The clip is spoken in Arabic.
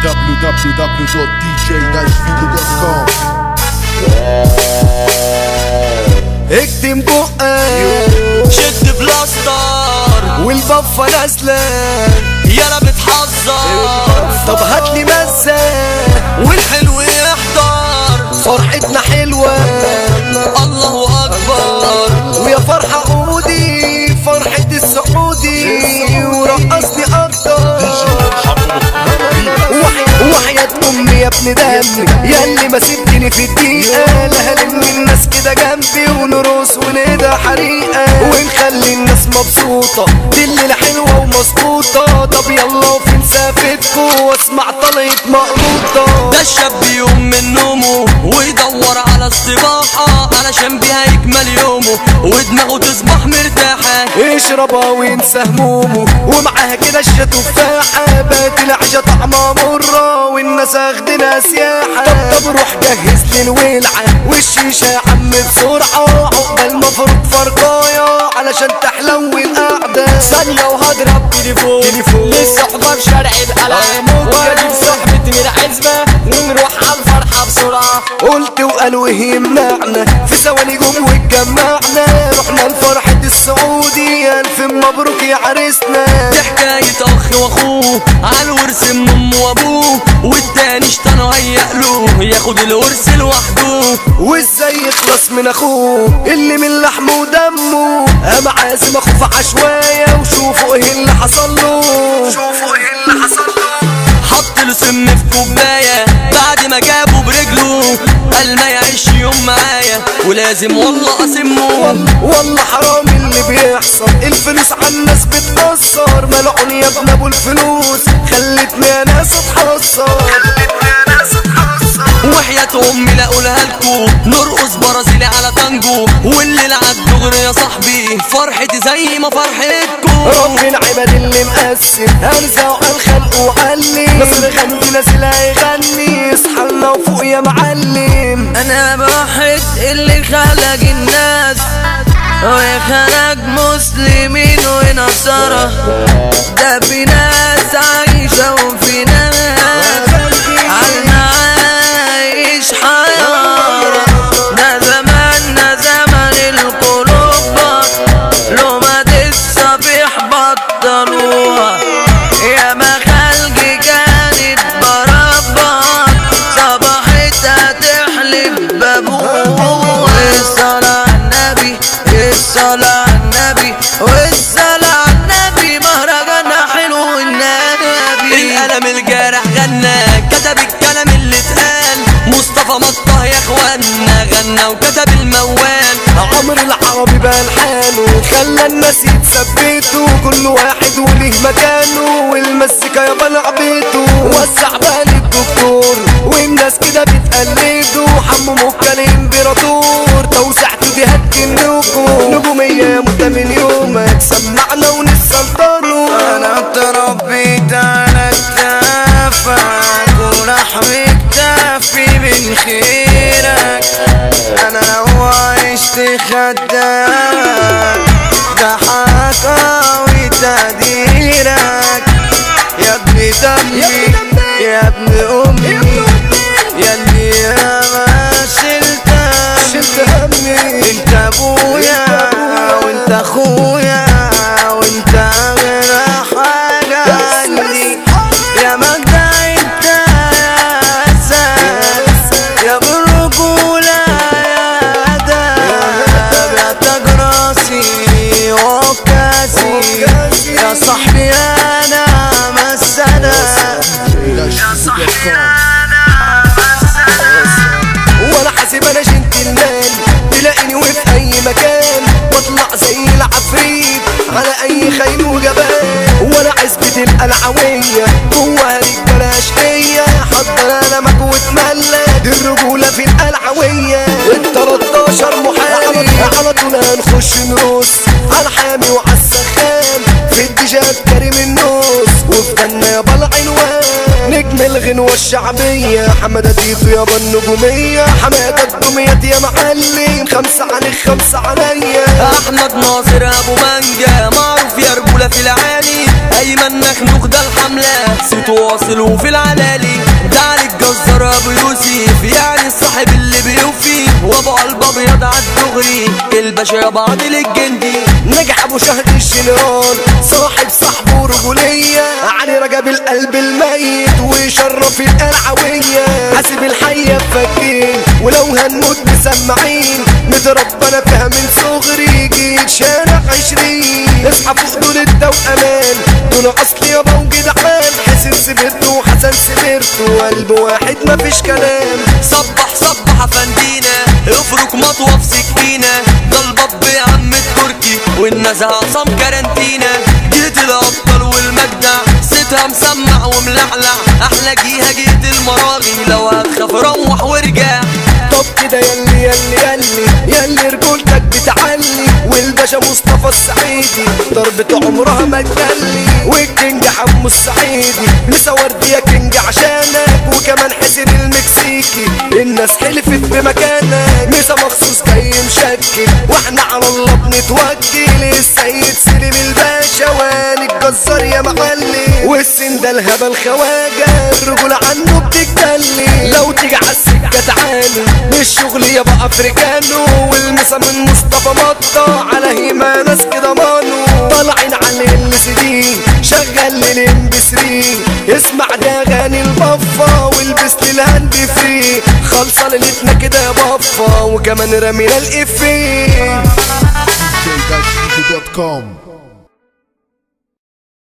www.dj-video.com. اكتم بقك شد بلاستر والبفة نازلة يالا بتحذر. طب هاتلي مزة والحلو يحضر فرحتنا حلوة الله اكبر. ويا فرحة عودي فرحة السعودي ورقصني اكتر وحياة امي يا ابن دمي ياللي ما سبتني في الدقيقة لهلم الناس كده جنبي ونرقص وندى حريقة ونخلي الناس مبسوطة دي الليلة حلوة ومظبوطة. طب يلا وفين سافتكو واسمع طلقة مقروطة. ده الشاب يقوم من نومه ويدور على استباحة علشان بيها يكمل يومه ودماغه تصبح مرتاحة. يشربها وينسى همومه ومعاها كده الشتفاحة بقت العشا طعمها مرة والناس اخدنا سياحة. طب روح جهز لي الولعة والشيشة يا عم بسرعة عقبال مفروض فرقايا علشان تحلو القعدة. ثانية وهضرب تليفون لسه حضر شارع القلعة واجيب صاحبتي من العزبة ونروح على الفرحة بسرعة. قلت وقالوا ايه يمنعنا في ثواني جم واتجمعنا رحنا لفرحة السعودي الف مبروك يا عريسنا. دي حكاية اخ واخوه عالورث من امه وابوه والتاني اشتنوا هيقلوه ياخد الورث لوحده. وازاي يخلص من اخوه اللي من لحمه ودمه قام عازم اخوه في عشوايه وشوفوا ايه اللي حصل له. حط له سم في كوبايه بعد ما جابه برجله قال ما يعيش يوم معايا ولازم والله اسمه. والله حرام اللي بيحصل الفلوس على الناس بتأثر ملعون يا ابن ابو الفلوس خلتني يا ناس اتحصر. وحياة امي لا اقولها لكو نرقص برازيلي على تانجو والليل عالدغري يا صاحبي فرحتي زي ما فرحتكو. رب العباد اللي مقسم هرزع على الخلق وعلي نصر غني نازل هيغني اصحى لنا وفوق يا معلم. انا بوحد اللي خلق الناس وخلق مسلمين ونصارى ده في ناس عايشة وفي ناس عالنا عايش حيارى. ده زماننا زمن القلوب لو ما تتصبح بطلوها يا ما خلقي كانت بربط صباحتها تحلف بابوها. الصلاة على النبي الصلاة على النبي والصلاة على النبي مهرجاننا حلو النبي. القلم الجارح غنى كتب الكلام اللي اتقال مصطفى مطه يا اخوانا غنى وكتب الموال. عمر العربي بقى لحاله خلى الناس يتثبتوا كل واحد وليه مكانه والمزيكا يابا لعبته. وسع بقى للدكتور والناس كده بتقلده حمو مكة الامبراطور توسعته دي هتجنكوا نجومية يا مدة من يومك سمعنا ونسلطنوا. انا اتربيت على كتافك ولحم كتافي من خيرك انا لو عشت خدامك ده حقا وتقديرك يا ابن دمي يا ابن امي يا اللي يا ما شلت همي انت ابويا وانت اخويا وانت اغلى حاجه عندي يا مجدع انت يا اساس يا بالرجوله يا ادب يا تاج راسي وكاسي يا صاحبي انا مسدة يا صاحبي انا مسدة. ولا حاسب انا جنتلمان تلاقيني وفي اي مكان واطلع زي العفريت على اي خيل وجبان. ولا عزبة القلعوية جواها رجالة اشقية حضر قلمك واتملى دي الرجولة في القلعوية. ال13 محارب على طول هنخش نرص على حامي وعلى السخان في الديجات كريم النص وفي جنة يابا العنوان نجم الغنوة الشعبية حمادة تيتو يابا النجومية حمادة الدميات يا معلم 5 عليك 5 عليا. احمد ناصر ابو مانجا معروف يا رجولة في العالي ايمن مخنوق ده الحملة صيته واصل وفي العلالي ده علي الجزار ابو يوسف يعني الصاحب اللي بيوفي وابو قلب ابيض عالدغري الباشا يابا عادل الجندي نجح ابو شهد الجنرال صاحب صاحبه رجولية علي رجب القلب الميت ويشرف القلعوية حاسب الحية بفكين ولو هنموت مسمعين متربنا فيها من صغري جيت شارع 20 اصحى فوق دول الدو امان دول اصل يابا وجدعان حسين سبرته وحسن سبرته وقلب واحد مفيش كلام صبح صبح افندينا افرك مطوة في سكينة ده الباب يا عم التركي والنزهة عصام كارنتينا جيت الابطال والمجدع صيتها مسمع وملعلع احلى جيها جيت المراغي لو هتخاف روح وارجع طب كده يلي رجولتك بتعلي والباشا مصطفى السعيدي ضربة عمرها ما تجلي والكينج حمو السعيدي لسه وردية كينج عشانك وكمان حسين المكسيكي الناس حلفت بمكانك لسه مخصوص جاي مشكل واحنا على الله بنتوكل السيد سليم الباشا واني الجزار يا معلم والسن ده الهبل خواجه الرجولة عنه بتجتلي لو تيجي عالسكة تعالوا الشغل يابا افريكانو والمسا من مصطفى مطة على هيما ناس كده مانو طالعين على LCD شغل للام بي 3 اسمع ده اغاني البفا والبس للهاند فري خالصة ليلتنا كده يا بفا وكمان رمينا الافيه DJ.com